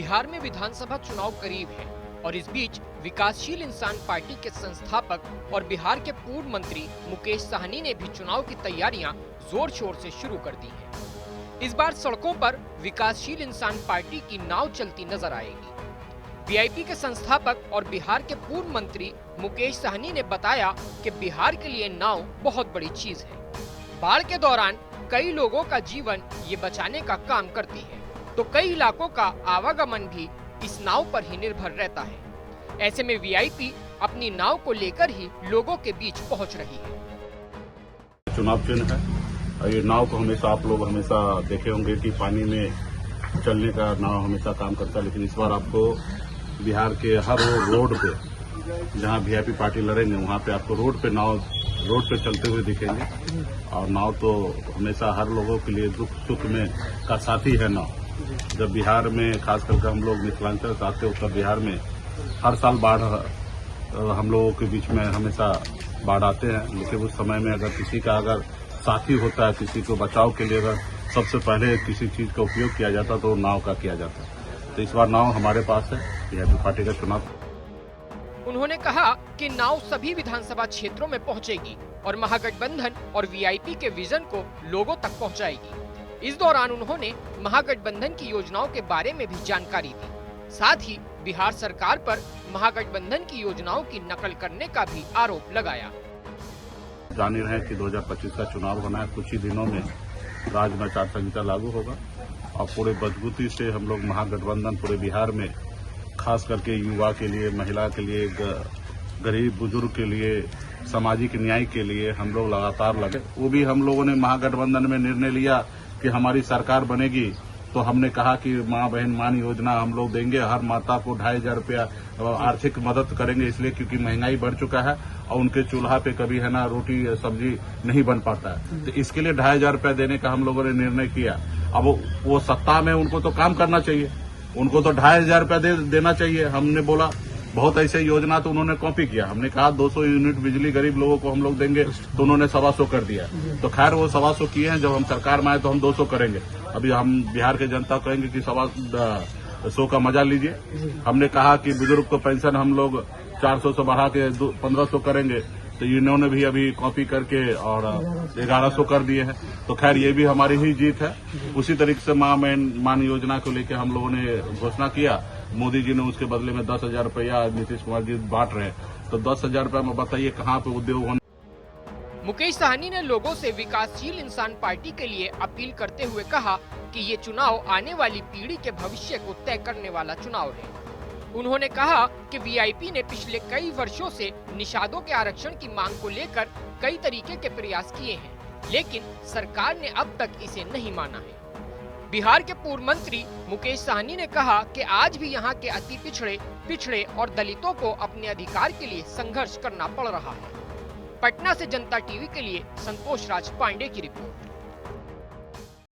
बिहार में विधानसभा चुनाव करीब है और इस बीच विकासशील इंसान पार्टी के संस्थापक और बिहार के पूर्व मंत्री मुकेश साहनी ने भी चुनाव की तैयारियां जोर शोर से शुरू कर दी हैं। इस बार सड़कों पर विकासशील इंसान पार्टी की नाव चलती नजर आएगी। वीआईपी के संस्थापक और बिहार के पूर्व मंत्री मुकेश साहनी ने बताया कि बिहार के लिए नाव बहुत बड़ी चीज है। बाढ़ के दौरान कई लोगों का जीवन ये बचाने का काम करती है, तो कई इलाकों का आवागमन भी इस नाव पर ही निर्भर रहता है। ऐसे में वीआईपी अपनी नाव को लेकर ही लोगों के बीच पहुंच रही है। चुनाव चिन्ह है और ये नाव को हमेशा आप लोग हमेशा देखे होंगे कि पानी में चलने का नाव हमेशा काम करता है, लेकिन इस बार आपको बिहार के हर रोड पे जहां वीआईपी पार्टी लड़ेंगे वहां पे आपको रोड पे चलते हुए दिखेंगे। और नाव तो हमेशा हर लोगों के लिए दुख सुख में का साथी है नाव। जब बिहार में खास करके हम लोग मिथिलांचल से आते उत्तर बिहार में हर साल बाढ़ हम लोगों के बीच में हमेशा बाढ़ आते हैं, लेकिन उस समय में अगर साथी होता है, किसी को बचाव के लिए अगर सबसे पहले किसी चीज का उपयोग किया जाता तो नाव का किया जाता। तो इस बार नाव हमारे पास है वीआईपी पार्टी का चुनाव। उन्होंने कहा कि नाव सभी विधानसभा क्षेत्रों में पहुंचेगी और महागठबंधन और वीआईपी के विजन को लोगों तक पहुंचाएगी। इस दौरान उन्होंने महागठबंधन की योजनाओं के बारे में भी जानकारी दी। साथ ही बिहार सरकार पर महागठबंधन की योजनाओं की नकल करने का भी आरोप लगाया। जान ही रहे कि 2025 का चुनाव होना है, कुछ ही दिनों में राज्य में आचार संहिता लागू होगा और पूरे मजबूती से हम लोग महागठबंधन पूरे बिहार में खास करके युवा के लिए, महिला के लिए, गरीब बुजुर्ग के लिए, सामाजिक न्याय के लिए हम लोग लगातार लगे। वो भी हम लोगों ने महागठबंधन में निर्णय लिया कि हमारी सरकार बनेगी तो हमने कहा कि माँ बहन मान योजना हम लोग देंगे, हर माता को 2500 रुपया आर्थिक मदद करेंगे, इसलिए क्योंकि महंगाई बढ़ चुका है और उनके चूल्हा पे कभी है ना रोटी सब्जी नहीं बन पाता है, तो इसके लिए 2500 रुपया देने का हम लोगों ने निर्णय किया। अब वो सत्ता में उनको तो काम करना चाहिए, उनको तो 2500 रुपया देना चाहिए। हमने बोला बहुत ऐसे योजना तो उन्होंने कॉपी किया। हमने कहा 200 यूनिट बिजली गरीब लोगों को हम लोग देंगे तो उन्होंने 125 कर दिया। तो खैर वो 125 किए हैं, जब हम सरकार में आए तो हम 200 करेंगे। अभी हम बिहार के जनता कहेंगे कि 125 का मजा लीजिए। हमने कहा कि बुजुर्ग को पेंशन हम लोग 400 से बढ़ा के 1500 करेंगे, तो इन्होंने भी अभी कॉपी करके और 1100 कर दिए हैं। तो खैर ये भी हमारी ही जीत है। उसी तरीके से मान योजना को लेकर हम लोगों ने घोषणा किया। मोदी जी ने उसके बदले में 10,000 रुपया नीतीश कुमार जी बांट रहे हैं, तो 10,000 रुपया में बताइए कहाँ पे उद्योग होने। मुकेश साहनी ने लोगों से विकासशील इंसान पार्टी के लिए अपील करते हुए कहा कि ये चुनाव आने वाली पीढ़ी के भविष्य को तय करने वाला चुनाव है। उन्होंने कहा कि वीआईपी ने पिछले कई वर्षों से निषादों के आरक्षण की मांग को लेकर कई तरीके के प्रयास किए हैं, लेकिन सरकार ने अब तक इसे नहीं माना है। बिहार के पूर्व मंत्री मुकेश साहनी ने कहा कि आज भी यहाँ के अति पिछड़े और दलितों को अपने अधिकार के लिए संघर्ष करना पड़ रहा है। पटना से जनता टीवी के लिए संतोष राज पांडे की रिपोर्ट।